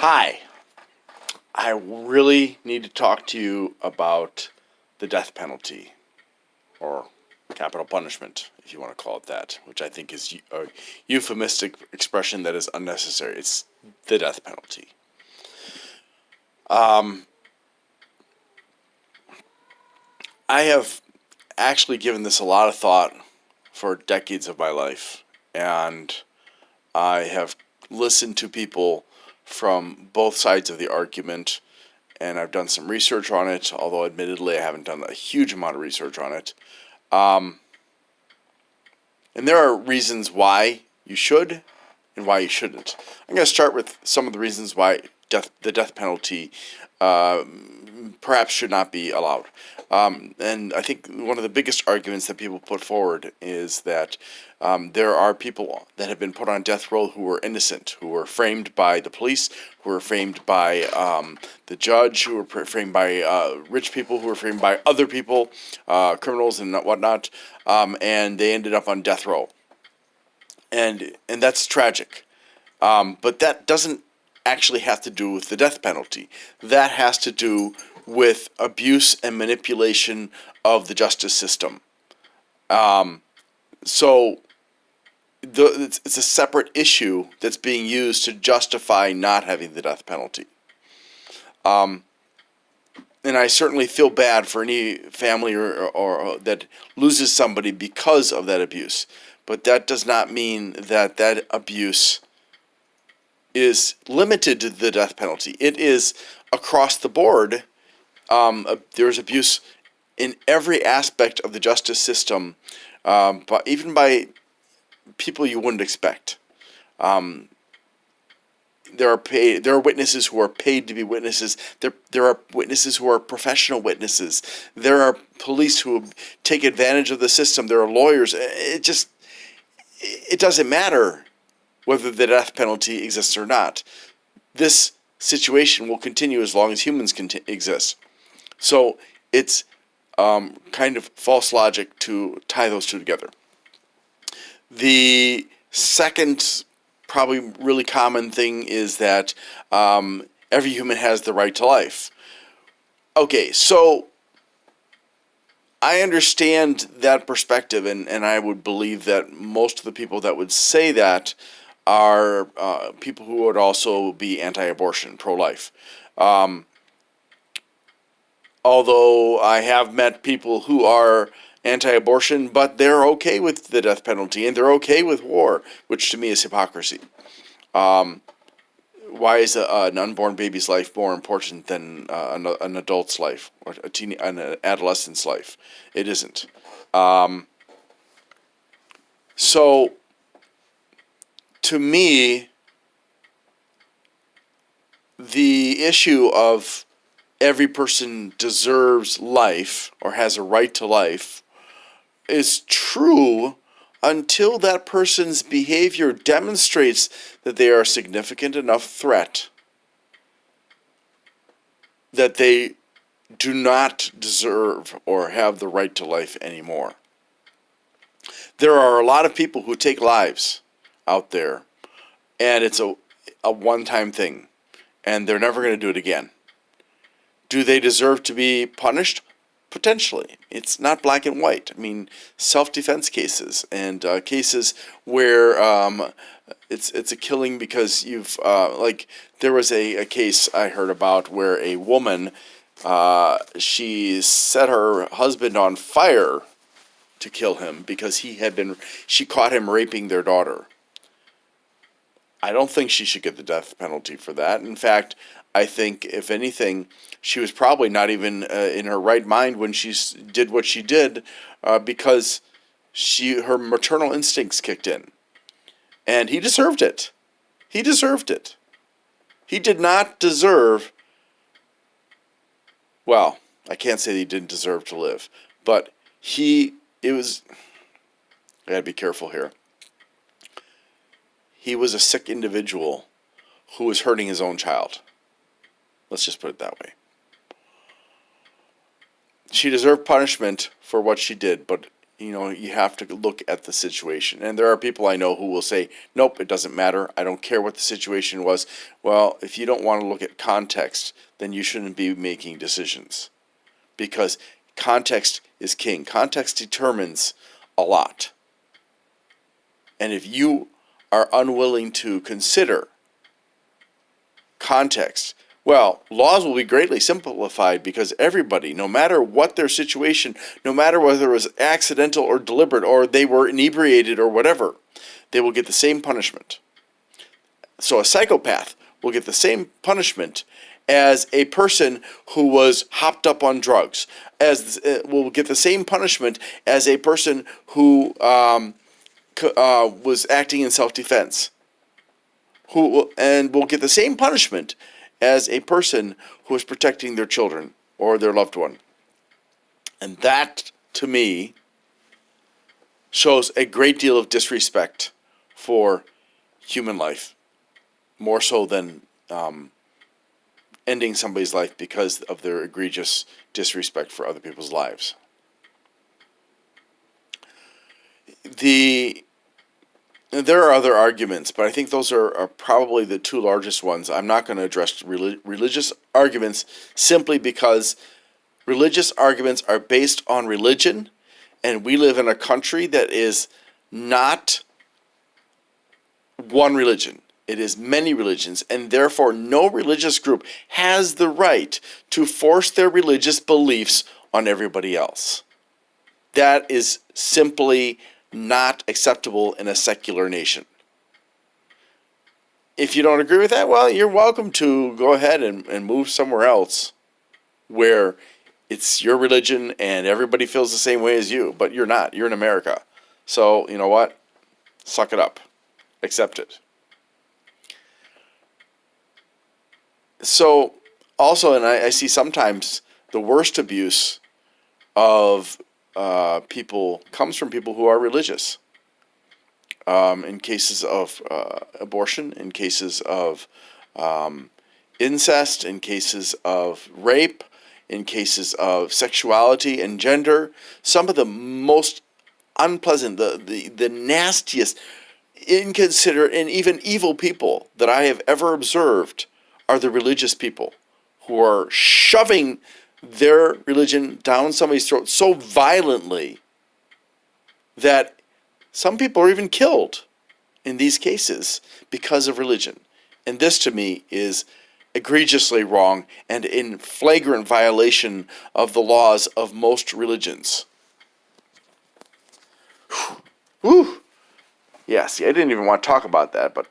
Hi, I really need to talk to you about the death penalty, or capital punishment, if you want to call it that, which I think is a euphemistic expression that is unnecessary. It's the death penalty. I have actually given this a lot of thought for decades of my life, and I have listened to people from both sides of the argument, and I've done some research on it, although admittedly I haven't done a huge amount of research on it. And there are reasons why you should and why you shouldn't. I'm going to start with some of the reasons why the death penalty perhaps should not be allowed. And I think one of the biggest arguments that people put forward is that there are people that have been put on death row who were innocent, who were framed by the police, who were framed by the judge, who were framed by rich people, who were framed by other people, criminals and whatnot, and they ended up on death row. And that's tragic. But that doesn't actually have to do with the death penalty. That has to do with abuse and manipulation of the justice system. So it's a separate issue that's being used to justify not having the death penalty. And I certainly feel bad for any family or that loses somebody because of that abuse. But that does not mean that that abuse is limited to the death penalty. It is across the board. There's abuse in every aspect of the justice system, but even by people you wouldn't expect. There are witnesses who are paid to be witnesses. There are witnesses who are professional witnesses. There are police who take advantage of the system. There are lawyers. It doesn't matter whether the death penalty exists or not. This situation will continue as long as humans exist. So it's kind of false logic to tie those two together. The second, probably really common thing is that every human has the right to life. Okay, so I understand that perspective, and I would believe that most of the people that would say that are people who would also be anti-abortion, pro-life. Although I have met people who are anti-abortion, but they're okay with the death penalty, and they're okay with war, which to me is hypocrisy. Why is an unborn baby's life more important than an adult's life, or an adolescent's life? It isn't. So, to me, the issue of every person deserves life or has a right to life is true until that person's behavior demonstrates that they are a significant enough threat that they do not deserve or have the right to life anymore. There are a lot of people who take lives out there, and it's a one-time thing, and they're never going to do it again. Do they deserve to be punished? Potentially. It's not black and white. I mean, self-defense cases and cases where it's a killing because you've like there was a case I heard about where a woman she set her husband on fire to kill him because she caught him raping their daughter. I don't think she should get the death penalty for that. In fact, I think, if anything, she was probably not even in her right mind when she did what she did because her maternal instincts kicked in. And he deserved it. He deserved it. He did not deserve, well, I can't say that he didn't deserve to live, but I gotta be careful here. He was a sick individual who was hurting his own child. Let's just put it that way. She deserved punishment for what she did, but you have to look at the situation. And there are people I know who will say, nope, it doesn't matter. I don't care what the situation was. Well, if you don't want to look at context, then you shouldn't be making decisions, because context is king. Context determines a lot. And if you are unwilling to consider context, well, laws will be greatly simplified, because everybody, no matter what their situation, no matter whether it was accidental or deliberate, or they were inebriated or whatever, they will get the same punishment. So a psychopath will get the same punishment as a person who was hopped up on drugs, will get the same punishment as a person who was acting in self-defense, and will get the same punishment as a person who is protecting their children or their loved one. And that, to me, shows a great deal of disrespect for human life, more so than ending somebody's life because of their egregious disrespect for other people's lives. There are other arguments, but I think those are probably the two largest ones. I'm not going to address religious arguments, simply because religious arguments are based on religion, and we live in a country that is not one religion. It is many religions, and therefore no religious group has the right to force their religious beliefs on everybody else. That is simply not acceptable in a secular nation. If you don't agree with that, well, you're welcome to go ahead and move somewhere else where it's your religion and everybody feels the same way as you, but you're not. You're in America. So, you know what? Suck it up. Accept it. So, also, and I see sometimes the worst abuse of people comes from people who are religious. In cases of abortion, in cases of incest, in cases of rape, in cases of sexuality and gender, some of the most unpleasant, the nastiest, inconsiderate, and even evil people that I have ever observed are the religious people who are shoving their religion down somebody's throat so violently that some people are even killed in these cases because of religion. And this, to me, is egregiously wrong and in flagrant violation of the laws of most religions. Whew. Yeah, see, I didn't even want to talk about that, but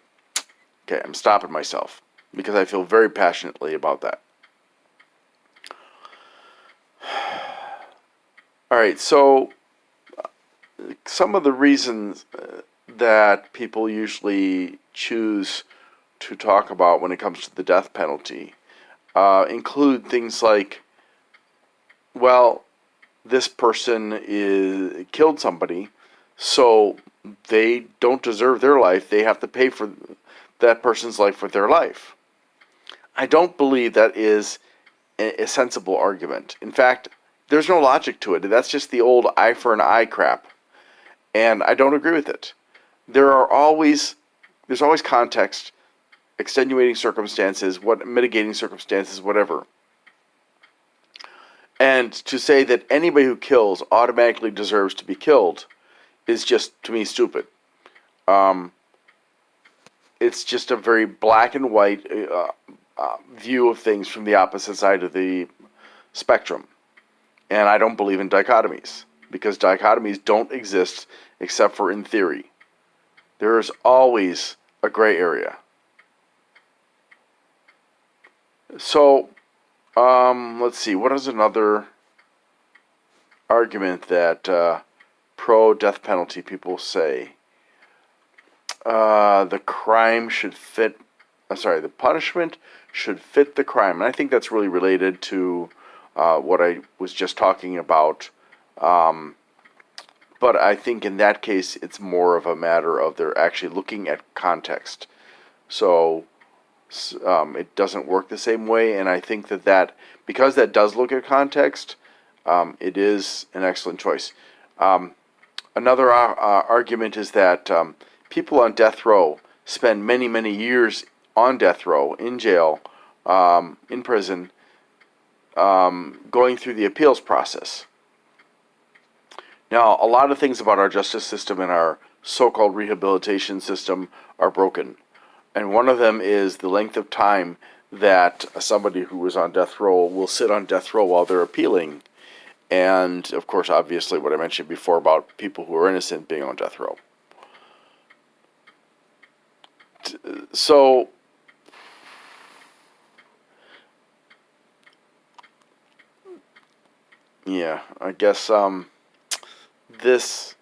okay, I'm stopping myself because I feel very passionately about that. All right, so some of the reasons that people usually choose to talk about when it comes to the death penalty include things like, well, this person killed somebody, so they don't deserve their life. They have to pay for that person's life with their life. I don't believe that is a sensible argument. In fact, there's no logic to it. That's just the old eye for an eye crap. And I don't agree with it. There's always context, extenuating circumstances, mitigating circumstances, whatever. And to say that anybody who kills automatically deserves to be killed is just, to me, stupid. It's just a very black and white view of things from the opposite side of the spectrum. And I don't believe in dichotomies, because dichotomies don't exist except for in theory. There is always a gray area. So, let's see, what is another argument that pro-death penalty people say? The punishment should fit the crime. And I think that's really related to what I was just talking about. But I think in that case, it's more of a matter of they're actually looking at context. So it doesn't work the same way. And I think that because that does look at context, it is an excellent choice. Another argument is that people on death row spend many, many years on death row, in jail, in prison, going through the appeals process. Now, a lot of things about our justice system and our so-called rehabilitation system are broken. And one of them is the length of time that somebody who is on death row will sit on death row while they're appealing. And, of course, obviously what I mentioned before about people who are innocent being on death row. So, yeah, I guess this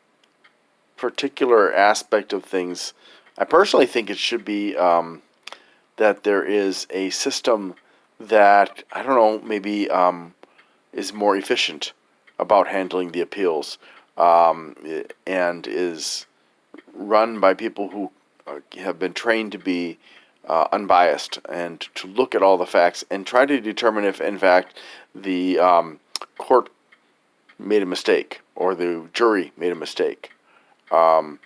particular aspect of things, I personally think it should be that there is a system that, I don't know, maybe is more efficient about handling the appeals, and is run by people who have been trained to be unbiased and to look at all the facts and try to determine if, in fact, the court made a mistake or the jury made a mistake. And,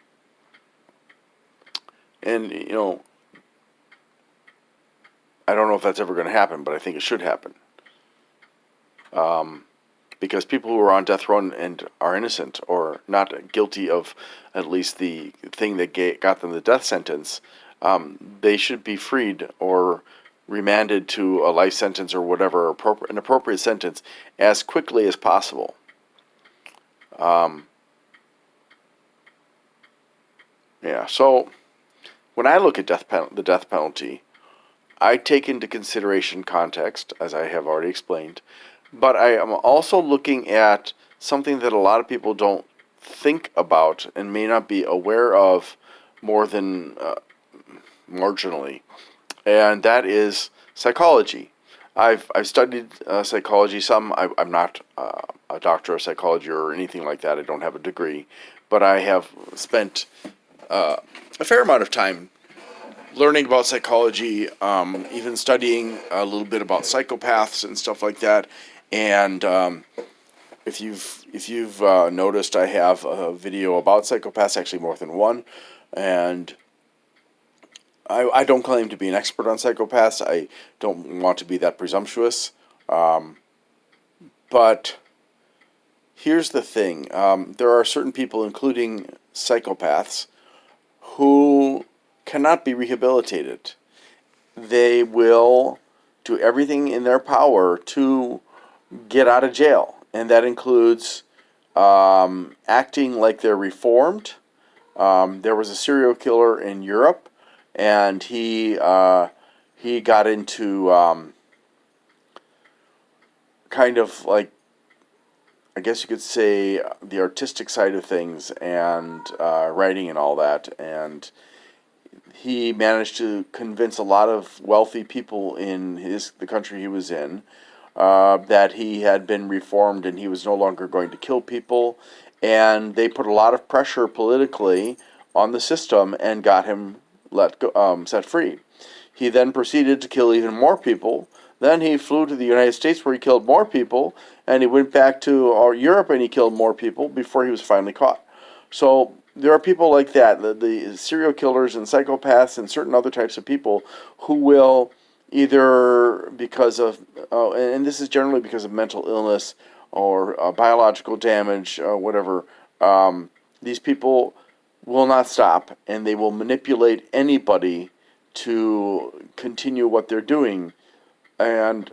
I don't know if that's ever going to happen, but I think it should happen. Because people who are on death row and are innocent or not guilty of at least the thing that got them the death sentence, they should be freed or remanded to a life sentence or whatever, an appropriate sentence, as quickly as possible. Yeah, so when I look at the death penalty, I take into consideration context, as I have already explained, but I am also looking at something that a lot of people don't think about and may not be aware of more than marginally, and that is psychology. I've studied psychology some. I'm not a doctor of psychology or anything like that. I don't have a degree, but I have spent a fair amount of time learning about psychology, even studying a little bit about psychopaths and stuff like that. And if you've noticed, I have a video about psychopaths, actually more than one, and I don't claim to be an expert on psychopaths. I don't want to be that presumptuous. But here's the thing. There are certain people, including psychopaths, who cannot be rehabilitated. They will do everything in their power to get out of jail. And that includes acting like they're reformed. There was a serial killer in Europe, and he got into kind of like, I guess you could say, the artistic side of things and writing and all that. And he managed to convince a lot of wealthy people in the country he was in that he had been reformed and he was no longer going to kill people. And they put a lot of pressure politically on the system and got him set free. He then proceeded to kill even more people. Then he flew to the United States where he killed more people, and he went back to Europe and he killed more people before he was finally caught. So there are people like that, the serial killers and psychopaths and certain other types of people who will either because of, and this is generally because of mental illness or biological damage or whatever, these people will not stop and they will manipulate anybody to continue what they're doing. And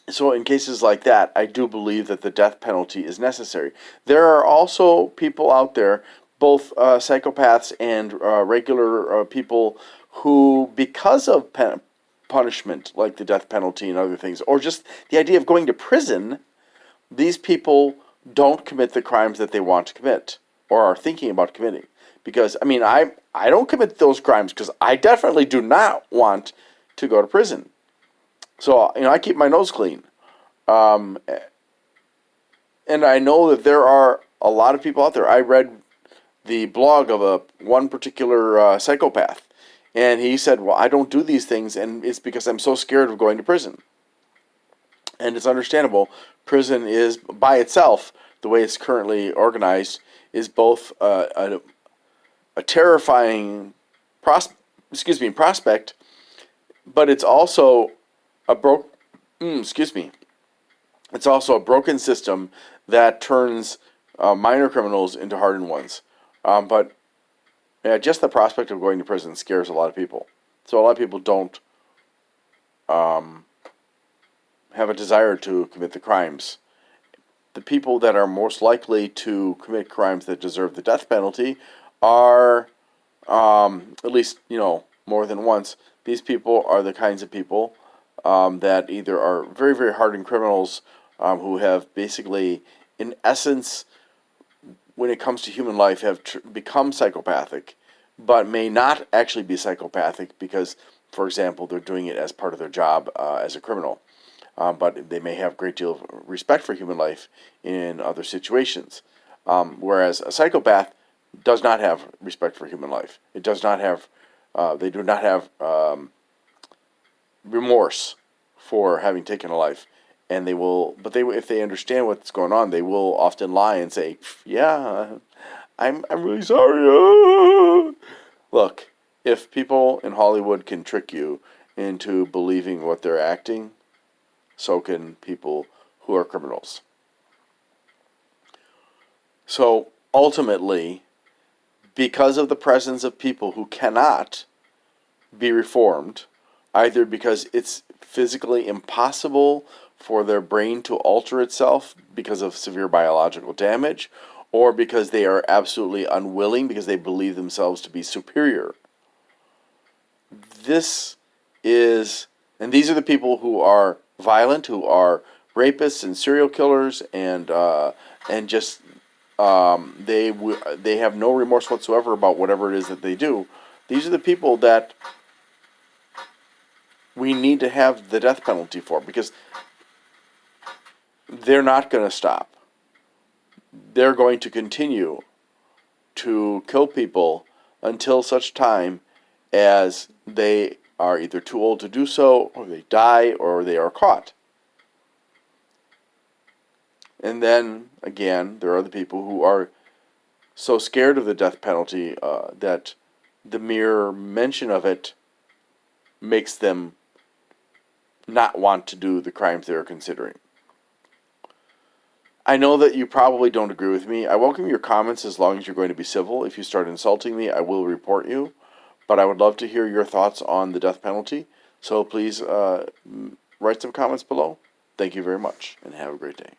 so in cases like that, I do believe that the death penalty is necessary. There are also people out there, both psychopaths and regular people, who, because of punishment, like the death penalty and other things, or just the idea of going to prison, these people don't commit the crimes that they want to commit or are thinking about committing. Because, I mean, I don't commit those crimes because I definitely do not want to go to prison. So, I keep my nose clean. And I know that there are a lot of people out there. I read the blog of one particular psychopath, and he said, well, I don't do these things, and it's because I'm so scared of going to prison. And it's understandable. Prison is, by itself, the way it's currently organized, is both a terrifying prospect, but it's also a it's also a broken system that turns minor criminals into hardened ones. But yeah, just the prospect of going to prison scares a lot of people. So a lot of people don't have a desire to commit the crimes. The people that are most likely to commit crimes that deserve the death penalty are, at least, more than once, these people are the kinds of people that either are very, very hardened criminals who have basically, in essence, when it comes to human life, have become psychopathic, but may not actually be psychopathic because, for example, they're doing it as part of their job as a criminal. But they may have a great deal of respect for human life in other situations. Whereas a psychopath does not have respect for human life. It does not have, they do not have remorse for having taken a life. And they will, but if they understand what's going on, they will often lie and say, "Yeah, I'm really sorry." Look, if people in Hollywood can trick you into believing what they're acting, so can people who are criminals. So ultimately, because of the presence of people who cannot be reformed, either because it's physically impossible for their brain to alter itself because of severe biological damage, or because they are absolutely unwilling because they believe themselves to be superior. These are the people who are violent, who are rapists and serial killers, and just they have no remorse whatsoever about whatever it is that they do. These are the people that we need to have the death penalty for, because they're not going to stop. They're going to continue to kill people until such time as they are either too old to do so, or they die, or they are caught. And then, again, there are the people who are so scared of the death penalty that the mere mention of it makes them not want to do the crimes they're considering. I know that you probably don't agree with me. I welcome your comments as long as you're going to be civil. If you start insulting me, I will report you. But I would love to hear your thoughts on the death penalty. So please write some comments below. Thank you very much, and have a great day.